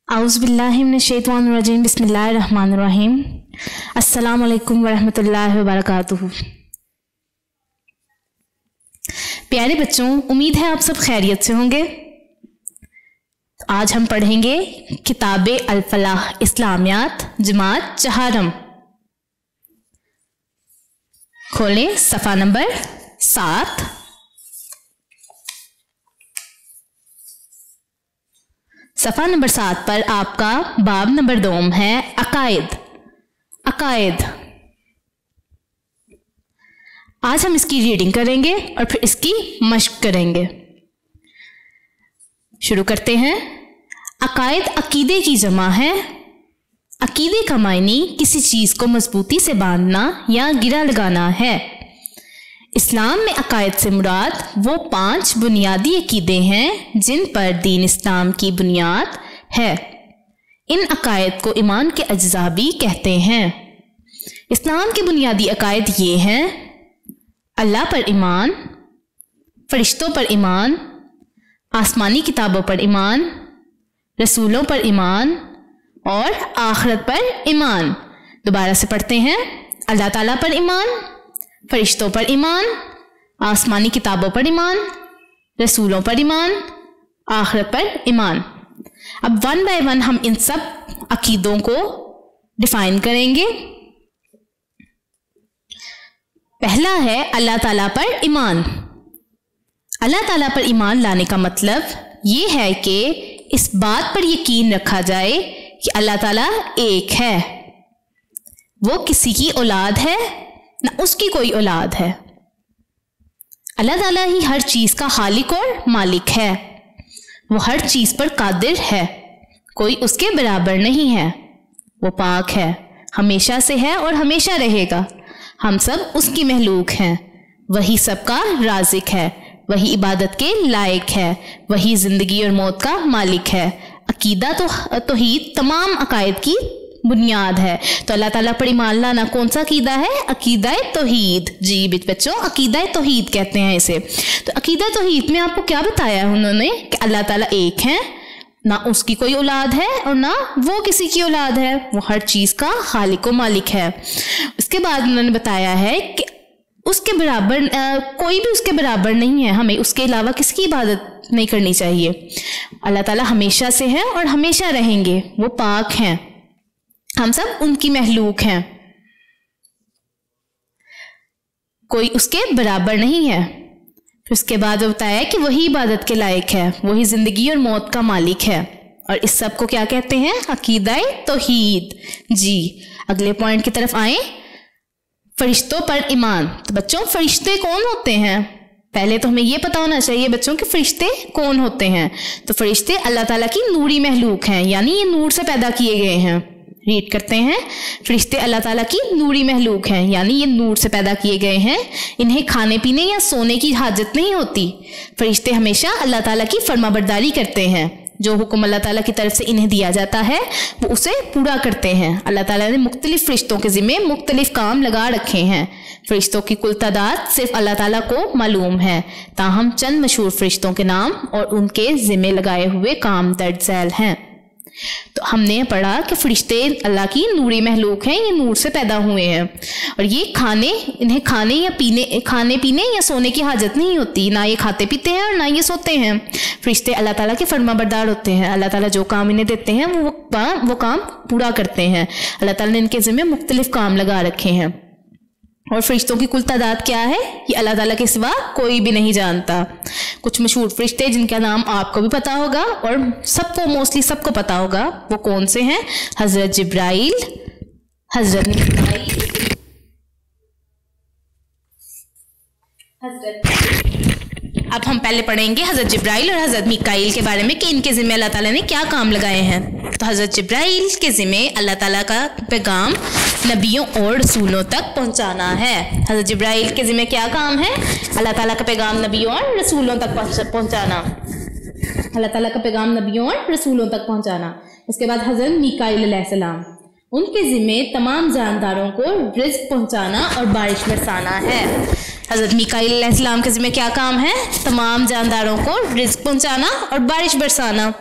औज़ुबिल्लाहि मिनश्शैतानिर्रजीम बिस्मिल्लाहिर्रहमानिर्रहीम। अस्सलामु अलैकुम वरहमतुल्लाहि वबरकातुहू। प्यारे बच्चों, उम्मीद है आप सब खैरियत से होंगे। आज हम पढ़ेंगे किताबे अल-फलाह इस्लामियात जमात चहारम। खोलें सफ़ा नंबर 7। सफ़ा नंबर 7 पर आपका बाब नंबर 2 है अकायद। अकायद आज हम इसकी रीडिंग करेंगे और फिर इसकी मश्क करेंगे। शुरू करते हैं। अकायद अकीदे की जमा है। अकीदे का मायनी किसी चीज को मजबूती से बांधना या गिरा लगाना है। इस्लाम में अकायद से मुराद वो 5 बुनियादी अकीदे हैं जिन पर दीन इस्लाम की बुनियाद है। इन अकायद को ईमान के अज्जा भी कहते हैं। इस्लाम के बुनियादी अकायद ये हैं: अल्लाह पर ईमान, फरिश्तों पर ईमान, आसमानी किताबों पर ईमान, रसूलों पर ईमान और आखिरत पर ईमान। दोबारा से पढ़ते हैं। अल्लाह ताला पर ईमान, फरिश्तों पर ईमान, आसमानी किताबों पर ईमान, रसूलों पर ईमान, आखिरत पर ईमान। अब 1 बाय 1 हम इन सब अकीदों को डिफाइन करेंगे। पहला है अल्लाह ताला पर ईमान। अल्लाह ताला पर ईमान लाने का मतलब ये है कि इस बात पर यकीन रखा जाए कि अल्लाह ताला एक है, वो किसी की औलाद है ना उसकी कोई औलाद है। अल्लाह ताला ही हर चीज का खालिक और मालिक है। वो हर चीज पर कादिर है, कोई उसके बराबर नहीं है। वो पाक है, हमेशा से है और हमेशा रहेगा। हम सब उसकी महलूक हैं। वही सबका राज़िक है, वही इबादत के लायक है, वही जिंदगी और मौत का मालिक है। अकीदा तौहीद तमाम अकायद की बुनियाद है। तो अल्लाह ताला पर ईमान लाना कौन सा अकीदा है? अकीदा तौहीद। जी बच्चों, अकीदा तौहीद कहते हैं इसे। तो अकीदा तौहीद में आपको क्या बताया है उन्होंने कि अल्लाह ताला एक है, ना उसकी कोई औलाद है और ना वो किसी की औलाद है। वो हर चीज का खालिक व मालिक है। उसके बाद उन्होंने बताया है कि उसके बराबर कोई भी उसके बराबर नहीं है। हमें उसके अलावा किसकी इबादत नहीं करनी चाहिए। अल्लाह ताला हमेशा से है और हमेशा रहेंगे। वो पाक हैं, हम सब उनकी महलूक हैं, कोई उसके बराबर नहीं है। फिर उसके बाद बताया कि वही इबादत के लायक है, वही जिंदगी और मौत का मालिक है। और इस सब को क्या कहते हैं? अकीदा तौहीद। जी अगले पॉइंट की तरफ आए। फरिश्तों पर ईमान। तो बच्चों, फरिश्ते कौन होते हैं? पहले तो हमें ये पता होना चाहिए बच्चों कि फरिश्ते कौन होते हैं। तो फरिश्ते अल्लाह ताला की नूरी महलूक हैं, यानी ये नूर से पैदा किए गए हैं। रीड करते हैं। फरिश्ते अल्लाह ताला की नूरी महलूक हैं, यानी ये नूर से पैदा किए गए हैं। इन्हें खाने पीने या सोने की हाजत नहीं होती। फरिश्ते हमेशा अल्लाह ताला की फरमाबरदारी करते हैं। जो हुक्म अल्लाह ताला की तरफ से इन्हें दिया जाता है वो उसे पूरा करते हैं। अल्लाह ताला ने मुख्तलिफ फरिश्तों के ज़िम्मे मुख्तलिफ काम लगा रखे हैं। फरिश्तों की कुल तादाद सिर्फ अल्लाह ताला को मालूम है, ताहम चंद मशहूर फरिश्तों के नाम और उनके ज़िम्मे लगाए हुए काम दर्ज झैल हैं। तो हमने पढ़ा कि फरिश्ते अल्लाह की नूरी महलूक हैं, ये नूर से पैदा हुए हैं और ये इन्हें खाने पीने या सोने की हाजत नहीं होती। ना ये खाते पीते हैं और ना ये सोते हैं। फरिश्ते अल्लाह ताला के फरमाबरदार होते हैं। अल्लाह ताला जो काम इन्हें देते हैं वो काम पूरा करते हैं। अल्लाह ताला ने इनके ज़िम्मे मुख्तलिफ काम लगा रखे हैं। और फरिश्तों की कुल तादाद क्या है ये अल्लाह ताला के सिवा कोई भी नहीं जानता। कुछ मशहूर फरिश्ते जिनका नाम आपको भी पता होगा और मोस्टली सबको पता होगा, वो कौन से हैं? हज़रत जिब्राइल, हज़रत मिकाईल, अब हम पहले पढ़ेंगे हज़रत जिब्राइल और हज़रत मिकाईल के बारे में कि इनके ज़िम्मे अल्लाह ताला ने क्या काम लगाए हैं। तो हज़रत जिब्राइल के ज़िम्मे अल्लाह ताला का पैगाम नबियों और रसूलों तक पहुंचाना है। हज़रत जिब्राइल के ज़िम्मे क्या काम है? अल्लाह ताला का पैगाम नबियों और रसूलों तक पहुंचाना। अल्लाह ताला का पैगाम नबियों और रसूलों तक पहुंचाना। उसके बाद हज़रत मिकाईल अलैहिस्सलाम, उनके ज़िम्मे तमाम जानदारों को रिज़्क़ पहुंचाना और बारिश बरसाना है। हज़रत मीकाईल अलैहिस्सलाम के ज़िम्मे क्या काम है? तमाम जानदारों को रिज़्क पहुंचाना और बारिश बरसाना।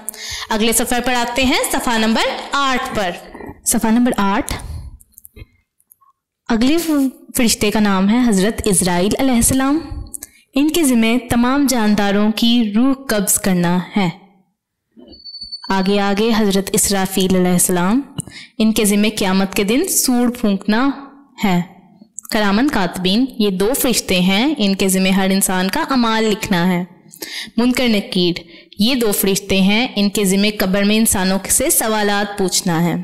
अगले सफ़र पर आते हैं, सफ़ा नंबर 8 पर। सफ़ा नंबर 8, अगले फरिश्ते का नाम है हज़रत इज़राइल अलैहिस्सलाम। इनके ज़िम्मे तमाम जानदारों की रूह कब्ज़ करना है। आगे आगे हज़रत इसराफील अलैहिस्सलाम, इनके ज़िम्मे क़यामत के दिन सूर फूंकना है। करामन कातबीन, ये 2 फरिश्ते हैं, इनके ज़िम्मे हर इंसान का अमाल लिखना है। मुनकर नकीर, ये 2 फरिश्ते हैं, इनके ज़िम्मे कब्र में इंसानों से सवालात पूछना है।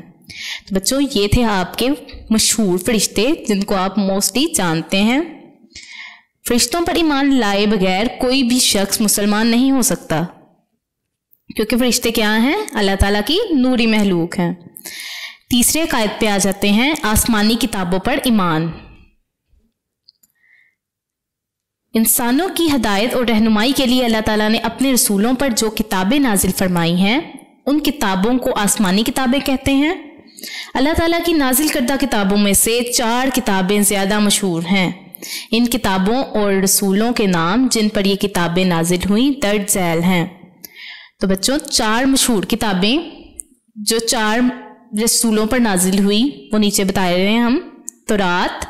तो बच्चों, ये थे आपके मशहूर फरिश्ते जिनको आप मोस्टली जानते हैं। फरिश्तों पर ईमान लाए बगैर कोई भी शख्स मुसलमान नहीं हो सकता, क्योंकि फरिश्ते क्या हैं? अल्लाह ताला की नूरी महलूक हैं। तीसरे कायद पे आ जाते हैं, आसमानी किताबों पर ईमान। इंसानों की हदायत और रहनुमाई के लिए अल्लाह ताला ने अपने रसूलों पर जो किताबें नाजिल फरमाई हैं, उन किताबों को आसमानी किताबें कहते हैं। अल्लाह ताला की नाजिल करदा किताबों में से 4 किताबें ज़्यादा मशहूर हैं। इन किताबों और रसूलों के नाम जिन पर ये किताबें नाजिल हुई दर्ज झैल हैं। तो बच्चों, 4 मशहूर किताबें जो 4 रसूलों पर नाजिल हुई वो नीचे बताए रहे हैं हम। तौरात,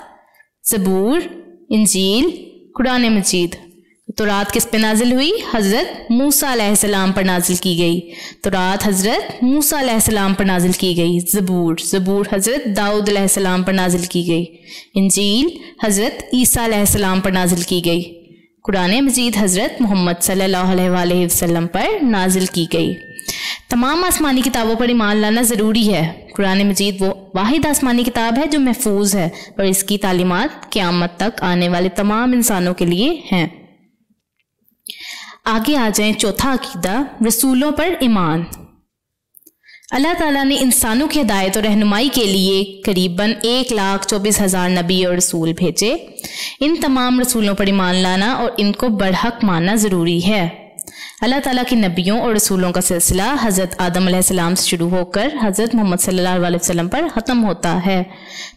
ज़बूर, इंजील, कुरान मजीद। तौरात किस पे नाजिल हुई? हज़रत मूसा अलैहिस्सलाम पर नाजिल की गई। तौरात हज़रत मूसा अलैहिस्सलाम पर नाजिल की गई। ज़बूर हज़रत दाऊद अलैहिस्सलाम पर नाजिल की गई। इंजील हज़रत ईसा अलैहिस्सलाम पर नाजिल की गई। कुरान मजीद हज़रत मोहम्मद सल्लल्लाहु अलैहि वसल्लम पर नाजिल की गई। तमाम आसमानी किताबों पर ईमान लाना ज़रूरी है। कुरान मजीद वो वाहिद आसमानी किताब है जो महफूज है और इसकी तालीमात क़यामत तक आने वाले तमाम इंसानों के लिए हैं। आगे आ जाएं, चौथा अकीदा, रसूलों पर ईमान। अल्लाह ताला ने इंसानों की हिदायत और रहनुमाई के लिए करीबन 1,24,000 नबी और रसूल भेजे। इन तमाम रसूलों पर ईमान लाना और इनको बरहक मानना ज़रूरी है। अल्लाह ताला के नबियों और रसूलों का सिलसिला हज़रत आदम अलैहिस्सलाम से शुरू होकर हज़रत मोहम्मद सल्लल्लाहु अलैहि वसल्लम पर ख़त्म होता है।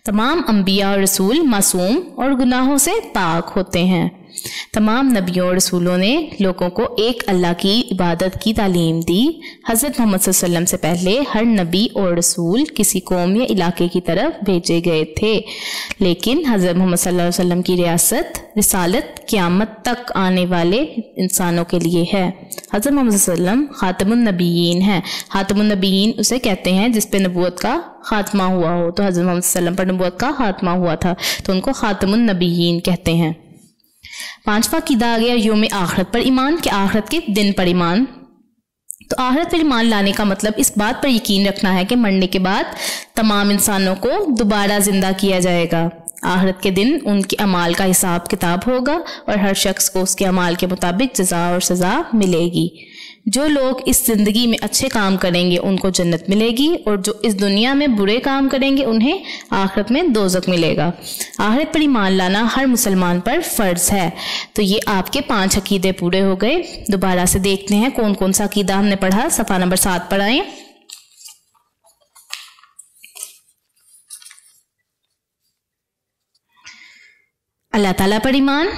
तमाम अंबिया और रसूल मासूम और गुनाहों से पाक होते हैं। तमाम नबियों और रसूलों ने लोगों को एक अल्लाह की इबादत की तालीम दी। हज़रत मोहम्मद सल्लल्लाहु अलैहि वसल्लम से पहले हर नबी और रसूल किसी कौम या इलाके की तरफ भेजे गए थे, लेकिन हज़रत मोहम्मद सल्लल्लाहु अलैहि वसल्लम की रिसालत क़यामत तक आने वाले इंसानों के लिए है। हज़रत मोहम्मद सल्लल्लाहु अलैहि वसल्लम ख़ातमुन नबीयीन हैं। ख़ातमुन नबीयीन उसे कहते हैं जिस पे नबूवत का खात्मा हुआ हो। तो हज़रत मोहम्मद सल्लल्लाहु अलैहि वसल्लम पर नबूवत का खात्मा हुआ था, तो उनको ख़ातमुन नबीयीन कहते हैं। 5वां अकीदा आ गया यौम आखिरत पर ईमान, के आखिरत के दिन पर ईमान। तो आखिरत पर ईमान लाने का मतलब इस बात पर यकीन रखना है कि मरने के बाद तमाम इंसानों को दोबारा जिंदा किया जाएगा। आखिरत के दिन उनके अमाल का हिसाब किताब होगा और हर शख्स को उसके अमाल के मुताबिक जज़ा और सज़ा मिलेगी। जो लोग इस ज़िंदगी में अच्छे काम करेंगे उनको जन्नत मिलेगी और जो इस दुनिया में बुरे काम करेंगे उन्हें आखिरत में दोज़ख मिलेगा। आखिरत पर ईमान लाना हर मुसलमान पर फ़र्ज़ है। तो ये आपके 5 अकीदे पूरे हो गए। दोबारा से देखते हैं कौन कौन सा अकीदा हमने पढ़ा। सफ़ा नंबर 7 पर आए। अल्लाह ताला पर ईमान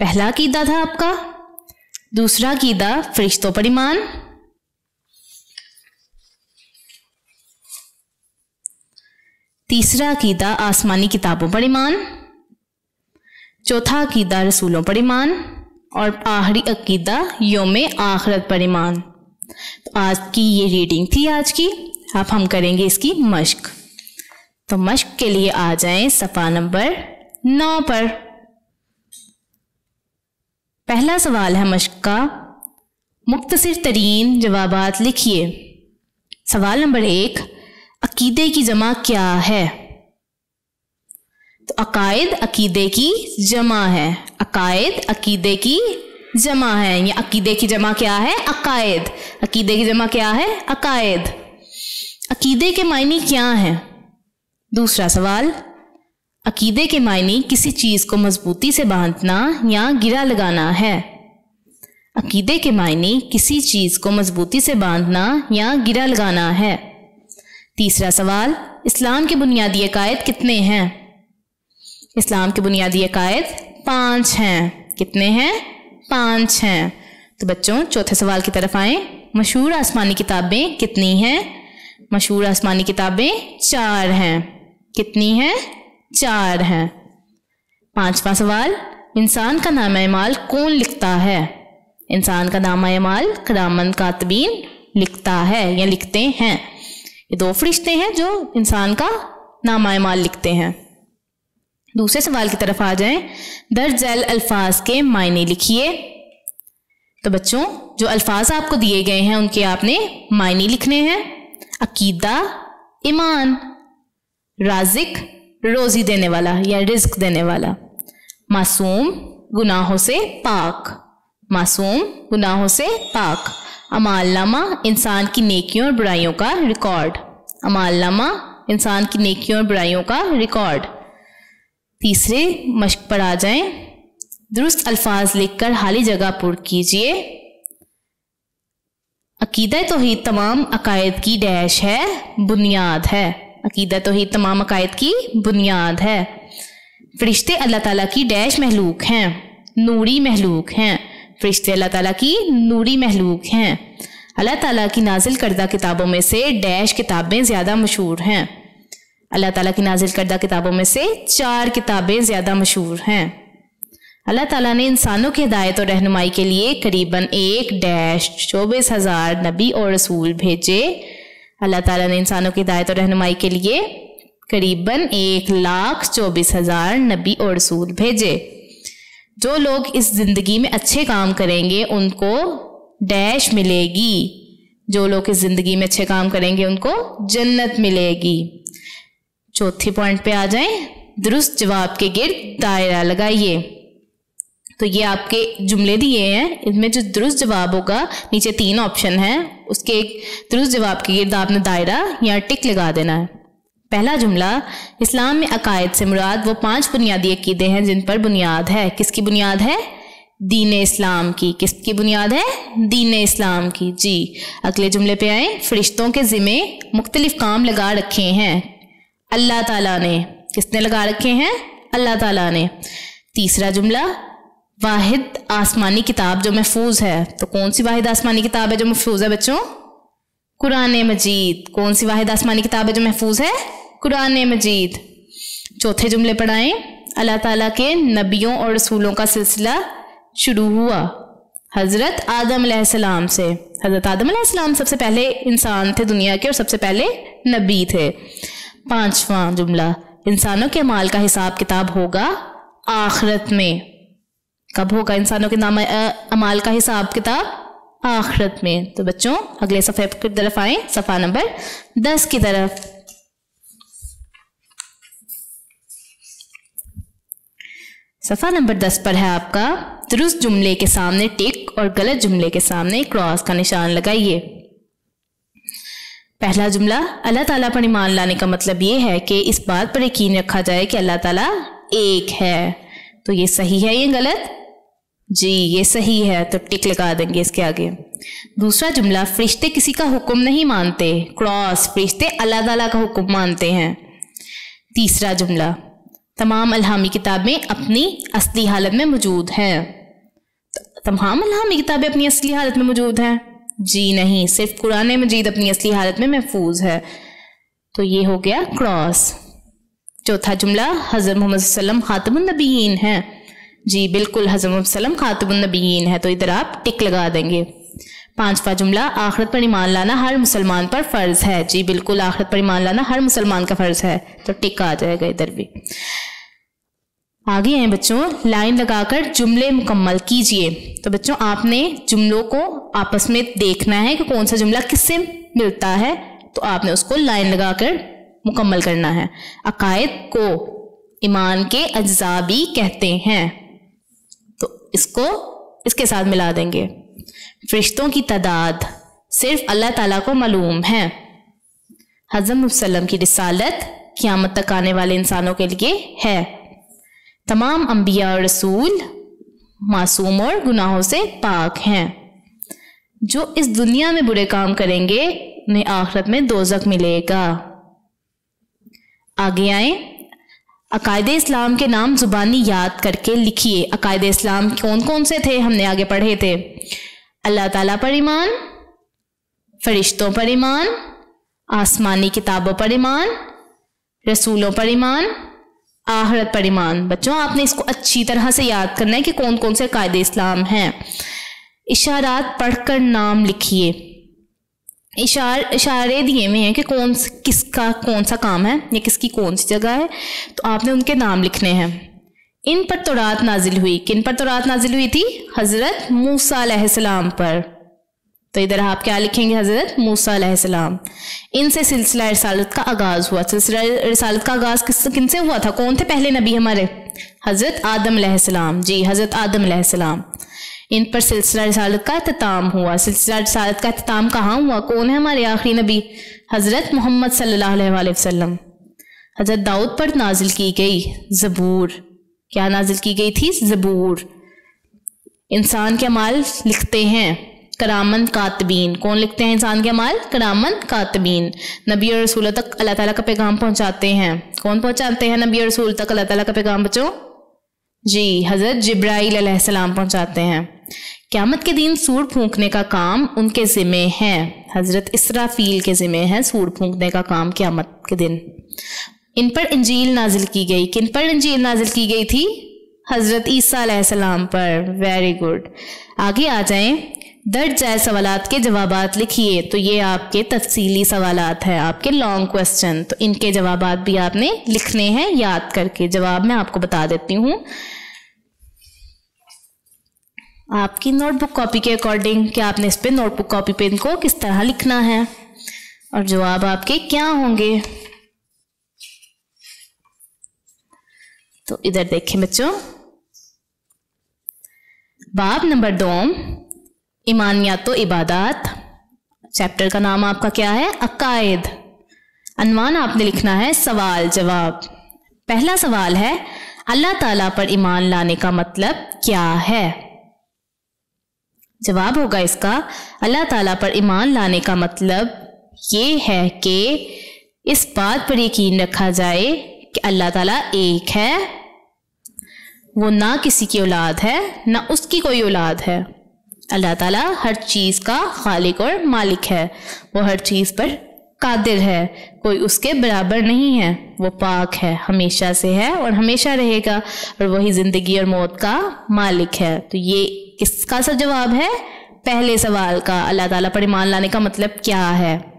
पहला अकीदा था आपका। दूसरा अकीदा फरिश्तों पर ईमान। तीसरा अकीदा आसमानी किताबों पर ईमान। चौथा अकीदा रसूलों पर ईमान और आखिरी अकीदा यौम आखिरत पर ईमान। तो आज की ये रीडिंग थी आज की। अब हम करेंगे इसकी मश्क। तो मश्क के लिए आ जाएं सफ़ा नंबर 9 पर। पहला सवाल है मश्क का, मुख्तसर तरीन जवाबात लिखिए। सवाल नंबर 1, अकीदे की जमा क्या है? तो अकायद अकीदे की जमा है। अकायद अकीदे की जमा है। या अकीदे की जमा क्या है? अकायद। अकीदे की जमा क्या है? अकायद। अकीदे के मायने क्या हैं? दूसरा सवाल, अकीदे के मायने किसी चीज़ को मजबूती से बांधना या गिरा लगाना है। अकीदे के मायने किसी चीज़ को मजबूती से बांधना या गिरा लगाना है। तीसरा सवाल, इस्लाम के बुनियादी अकायद कितने हैं? इस्लाम के बुनियादी अकायद 5 हैं। कितने हैं? 5 हैं। तो बच्चों चौथे सवाल की तरफ आए। मशहूर आसमानी किताबें कितनी हैं? मशहूर आसमानी किताबें 4 हैं। कितनी हैं? 4 हैं। 5वां सवाल, इंसान का नामा-ए-माल कौन लिखता है? इंसान का नामा-ए-माल किरामन कातिबीन लिखता है या लिखते हैं। ये 2 फरिश्ते हैं जो इंसान का नामा-ए-माल लिखते हैं। दूसरे सवाल की तरफ आ जाएं। दर्ज झैल अल्फाज के मायने लिखिए। तो बच्चों जो अल्फाज आपको दिए गए हैं उनके आपने मायने लिखने हैं। अकीदा, ईमान, राजिक, रोजी देने वाला या रिज्क देने वाला, मासूम, गुनाहों से पाक, मासूम, गुनाहों से पाक, अमालनामा, इंसान की नेकियों और बुराइयों का रिकॉर्ड, अमालनामा, इंसान की नेकियों और बुराइयों का रिकॉर्ड। तीसरे मश्क पर आ जाएं। दुरुस्त अल्फाज लिखकर खाली जगह पुर कीजिए। अकीदा तौहीद तमाम अकायद की डैश है, बुनियाद है। अकीदा तौहीद तमाम अकायद की बुनियाद है। फरिश्ते अल्लाह ताला की डैश महलूक हैं, नूरी महलूक हैं। फरिश्ते अल्लाह ताला की नूरी महलूक हैं। अल्लाह ताला की नाजिल करदा किताबों में से डैश किताबें ज़्यादा मशहूर हैं। अल्लाह ताला की नाजिल करदा किताबों में से 4 किताबें ज़्यादा मशहूर हैं। अल्लाह ताला ने इंसानों की हिदायत और रहनुमाई के लिए करीबन 1-24,000 नबी और रसूल भेजे। अल्लाह ताला ने इंसानों की हिदायत और रहनुमाई के लिए करीबन 1,24,000 नबी और रसूल भेजे। जो लोग इस जिंदगी में अच्छे काम करेंगे उनको डैश मिलेगी। जो लोग इस जिंदगी में अच्छे काम करेंगे उनको जन्नत मिलेगी। चौथी पॉइंट पे आ जाएं। दुरुस्त जवाब के गिर्द दायरा लगाइए। तो ये आपके जुमले दिए हैं, इसमें जो दुरुस्त जवाब होगा नीचे 3 ऑप्शन हैं, उसके एक दुरुस्त जवाब के गिर्द आपने दायरा या टिक लगा देना है। पहला जुमला, इस्लाम में अकायद से मुराद वो 5 बुनियादी अकीदे हैं जिन पर बुनियाद है। किसकी बुनियाद है? दीन इस्लाम की। किसकी बुनियाद है? दीन इस्लाम की। जी अगले जुमले पे आए। फरिश्तों के जिम्मे मुख्तलिफ काम लगा रखे हैं अल्लाह ताला ने। किसने लगा रखे हैं? अल्लाह ताला ने। तीसरा जुमला, वाहिद आसमानी किताब जो महफूज है। तो कौन सी वाहिद आसमानी किताब है जो महफूज है बच्चों? कुरान मजीद। कौन सी वाहिद आसमानी किताब है जो महफूज है? कुरान मजीद। चौथे जुमले पढ़ाएं। अल्लाह ताला के नबियों और रसूलों का सिलसिला शुरू हुआ हज़रत आदम अलैहिस्सलाम से। हज़रत आदम अलैहिस्सलाम सबसे पहले इंसान थे दुनिया के और सबसे पहले नबी थे। 5वां जुमला, इंसानों के अमाल का हिसाब किताब होगा आखिरत में। कब होगा इंसानों के नाम अमाल का हिसाब किताब? आखिरत में। तो बच्चों अगले सफ़े की तरफ आए, सफ़ा नंबर 10 की तरफ। सफ़ा नंबर 10 पर है आपका दुरुस्त जुमले के सामने टिक और गलत जुमले के सामने क्रॉस का निशान लगाइए। पहला जुमला, अल्लाह ताला पर ईमान लाने का मतलब ये है कि इस बात पर यकीन रखा जाए कि अल्लाह ताला एक है। तो ये सही है या गलत? जी ये सही है, तो टिक लगा देंगे इसके आगे। दूसरा जुमला, फरिश्ते किसी का हुक्म नहीं मानते, क्रॉस, फरिश्ते अल्लाह ताला का हुक्म मानते हैं। तीसरा जुमला, तमाम अल्हामी किताबें अपनी असली हालत में मौजूद हैं। तमाम अल्हामी किताबें अपनी असली हालत में मौजूद हैं? जी नहीं, सिर्फ कुरान मजीद अपनी असली हालत में महफूज है। तो ये हो गया क्रॉस। चौथा जुमला, हज़रत मोहम्मद सल्लल्लाहु अलैहि वसल्लम खातमुन नबीयीन हैं। जी बिल्कुल, हज़रत मोहम्मद सल्लल्लाहु अलैहि वसल्लम खातमुन नबीयीन है, तो इधर आप टिक लगा देंगे। 5वां जुमला, आखिरत पर ईमान लाना हर मुसलमान पर फ़र्ज है। जी बिल्कुल, आखिरत पर ईमान लाना हर मुसलमान का फ़र्ज है, तो टिक आ जाएगा इधर भी। आगे हैं बच्चों, लाइन लगाकर जुमले मुकम्मल कीजिए। तो बच्चों आपने जुमलों को आपस में देखना है कि कौन सा जुमला किससे मिलता है, तो आपने उसको लाइन लगाकर मुकम्मल करना है। अकायद को ईमान के अज्जा भी कहते हैं, तो इसको इसके साथ मिला देंगे। फरिश्तों की तादाद सिर्फ अल्लाह ताला को मालूम है। हज़रत मुहम्मद सल्लल्लाहु अलैहि वसल्लम की रिसालत क़यामत तक आने वाले इंसानों के लिए है। तमाम अंबिया और रसूल मासूम और गुनाहों से पाक हैं। जो इस दुनिया में बुरे काम करेंगे उन्हें आखिरत में दोज़ख मिलेगा। आगे आए, अकायदे इस्लाम के नाम ज़ुबानी याद करके लिखिए। अकायदे इस्लाम कौन कौन से थे, हमने आगे पढ़े थे। अल्लाह ताला पर ईमान, फरिश्तों पर ईमान, आसमानी किताबों पर ईमान, रसूलों पर ईमान, आखिरत पर ईमान। बच्चों आपने इसको अच्छी तरह से याद करना है कि कौन कौन से कायदे इस्लाम हैं। इशारात पढ़कर नाम लिखिए। इशारे दिए हुए हैं कि किसका कौन सा काम है या किसकी कौन सी जगह है, तो आपने उनके नाम लिखने हैं। इन पर तौरात नाजिल हुई। किन पर तौरात नाजिल हुई थी? हज़रत मूसा अलैहिस्सलाम पर। तो इधर आप क्या लिखेंगे? हज़रत मूसा अलैहिस्सलाम। इनसे सिलसिला रिसालत का आगाज़ हुआ। सिलसिला रिसालत का आगाज़ किन से हुआ था? कौन थे पहले नबी हमारे? हज़रत आदम अलैहिस्सलाम। जी, हज़रत आदम अलैहिस्सलाम। इन पर सिलसिला रिसालत का इख्तिताम हुआ। सिलसिला रिसालत का इख्तिताम कहाँ हुआ? कौन है हमारे आखिरी नबी? हज़रत मोहम्मद सल्लल्लाहु अलैहि वसल्लम। हज़रत दाऊद पर नाजिल की गई ज़बूर। क्या नाजिल की गई थी? ज़बूर। इंसान के अमाल लिखते हैं करामन कातबीन। कौन लिखते हैं इंसान के अमाल? करामन कातबीन। नबी और रसूलों तक अल्लाह ताला का पैगाम पहुंचाते हैं। कौन पहुंचाते हैं नबी और रसूल तक अल्लाह ताला का पैगाम बच्चों? जी, हज़रत जिब्राइल अलैहिस्सलाम पहुंचाते हैं। क़यामत के दिन सूर फूंकने का काम उनके ज़िम्मे है। हज़रत इसराफील के ज़िम्मे है सूर फूंकने का काम क़यामत के दिन। इन पर इंजील नाजिल की गई। किन पर इंजील नाजिल की गई थी? हज़रत ईसा अलैहिस्सलाम पर। Very good. आगे आ जाएं। दर्ज जाए सवालात के जवाबात लिखिए। तो ये आपके तफसीली सवालात हैं, आपके लॉन्ग क्वेश्चन। तो इनके जवाबात भी आपने लिखने हैं याद करके। जवाब मैं आपको बता देती हूँ आपकी नोटबुक कॉपी के अकॉर्डिंग कि आपने इस पे नोटबुक कॉपी पे इनको किस तरह लिखना है और जवाब आपके क्या होंगे। तो इधर देखें बच्चों, बाब नंबर 2 ईमानियात व इबादात। चैप्टर का नाम आपका क्या है? अकायद। अनवान आपने लिखना है सवाल जवाब। पहला सवाल है अल्लाह ताला पर ईमान लाने का मतलब क्या है? जवाब होगा इसका अल्लाह ताला पर ईमान लाने का मतलब ये है कि इस बात पर यकीन रखा जाए कि अल्लाह ताला एक है, वो ना किसी की औलाद है ना उसकी कोई औलाद है। अल्लाह ताला हर चीज़ का खालिक और मालिक है, वो हर चीज़ पर कादिर है, कोई उसके बराबर नहीं है, वो पाक है, हमेशा से है और हमेशा रहेगा और वही ज़िंदगी और मौत का मालिक है। तो ये किसका सा जवाब है? पहले सवाल का, अल्लाह ताला पर ईमान लाने का मतलब क्या है।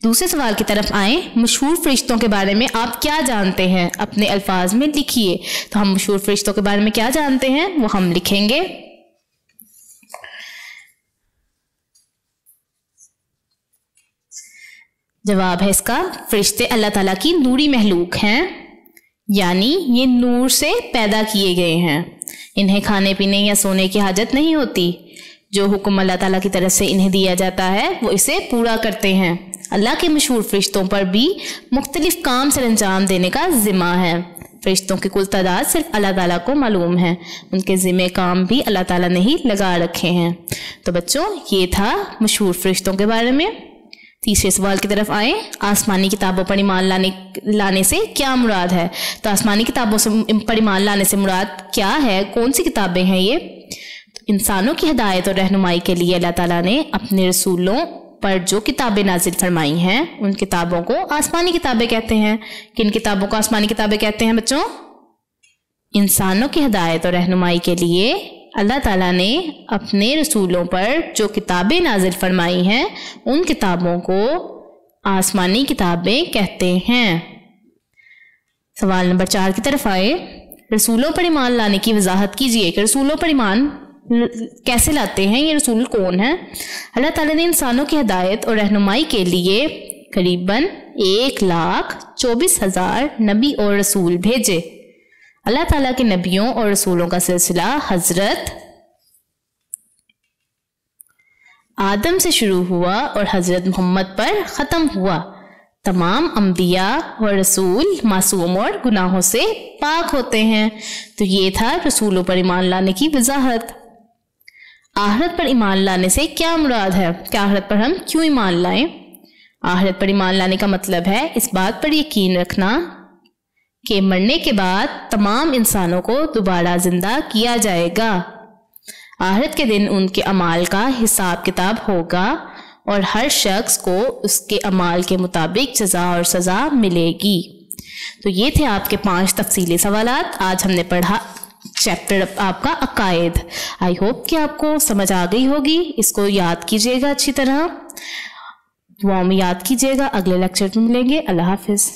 दूसरे सवाल की तरफ आए। मशहूर फरिश्तों के बारे में आप क्या जानते हैं? अपने अल्फाज में लिखिए। तो हम मशहूर फरिश्तों के बारे में क्या जानते हैं वो हम लिखेंगे। जवाब है इसका फरिश्ते अल्लाह ताला की नूरी महलूक हैं, यानी ये नूर से पैदा किए गए हैं। इन्हें खाने पीने या सोने की हाजत नहीं होती। जो हुक्म अल्लाह ताला की तरफ से इन्हें दिया जाता है वो इसे पूरा करते हैं। अल्लाह के मशहूर फरिश्तों पर भी मुख्तलिफ काम सर अंजाम देने का ज़िम्मा है। फरिश्तों की कुल तादाद सिर्फ अल्लाह ताला को मालूम है, उनके ज़िम्मे काम भी अल्लाह ताला ने ही लगा रखे हैं। तो बच्चों ये था मशहूर फरिश्तों के बारे में। तीसरे सवाल की तरफ आए। आसमानी किताबों पर ईमान लाने से क्या मुराद है? तो आसमानी किताबों से पर ईमान लाने से मुराद क्या है? कौन सी किताबें हैं ये? तो इंसानों की हिदायत और रहनुमाई के लिए अल्लाह ताला ने अपने रसूलों पर जो किताबें नाजिल फरमाई हैं उन किताबों को आसमानी किताबें कहते हैं। किन किताबों को आसमानी किताबें कहते हैं बच्चों? इंसानों की हिदायत और रहनुमाई के लिए अल्लाह ताला ने अपने रसूलों पर जो किताबें नाजिल फरमाई हैं उन किताबों को आसमानी किताबें कहते हैं। सवाल नंबर 4 की तरफ आए। रसूलों पर ईमान लाने की वजाहत कीजिए कि रसूलों पर ईमान कैसे लाते हैं, ये रसूल कौन है? अल्लाह ताला ने इंसानों की हिदायत और रहनुमाई के लिए करीबन 1,24,000 नबी और रसूल भेजे। अल्लाह ताला के नबियों और रसूलों का सिलसिला हजरत आदम से शुरू हुआ और हजरत मोहम्मद पर ख़त्म हुआ। तमाम अंबिया और रसूल मासूम और गुनाहों से पाक होते हैं। तो ये था रसूलों पर ईमान लाने की वजाहत। आखिरत पर ईमान लाने से क्या मुराद है? कि आखिरत पर हम क्यों ईमान लाएं? आखिरत पर ईमान लाने का मतलब है इस बात पर यकीन रखना कि मरने के बाद तमाम इंसानों को दोबारा जिंदा किया जाएगा। आखिरत के दिन उनके अमाल का हिसाब किताब होगा और हर शख्स को उसके अमाल के मुताबिक जज़ा और सज़ा मिलेगी। तो ये थे आपके 5 तफसीली सवालात। आज हमने पढ़ा चैप्टर आपका अकायद। आई होप कि आपको समझ आ गई होगी। इसको याद कीजिएगा अच्छी तरह, दुआ में याद कीजिएगा। अगले लेक्चर में मिलेंगे। अल्लाह हाफिज।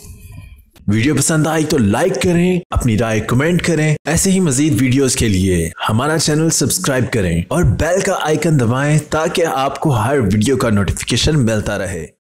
वीडियो पसंद आई तो लाइक करें, अपनी राय कमेंट करें। ऐसे ही मजीद वीडियोस के लिए हमारा चैनल सब्सक्राइब करें और बेल का आइकन दबाएं ताकि आपको हर वीडियो का नोटिफिकेशन मिलता रहे।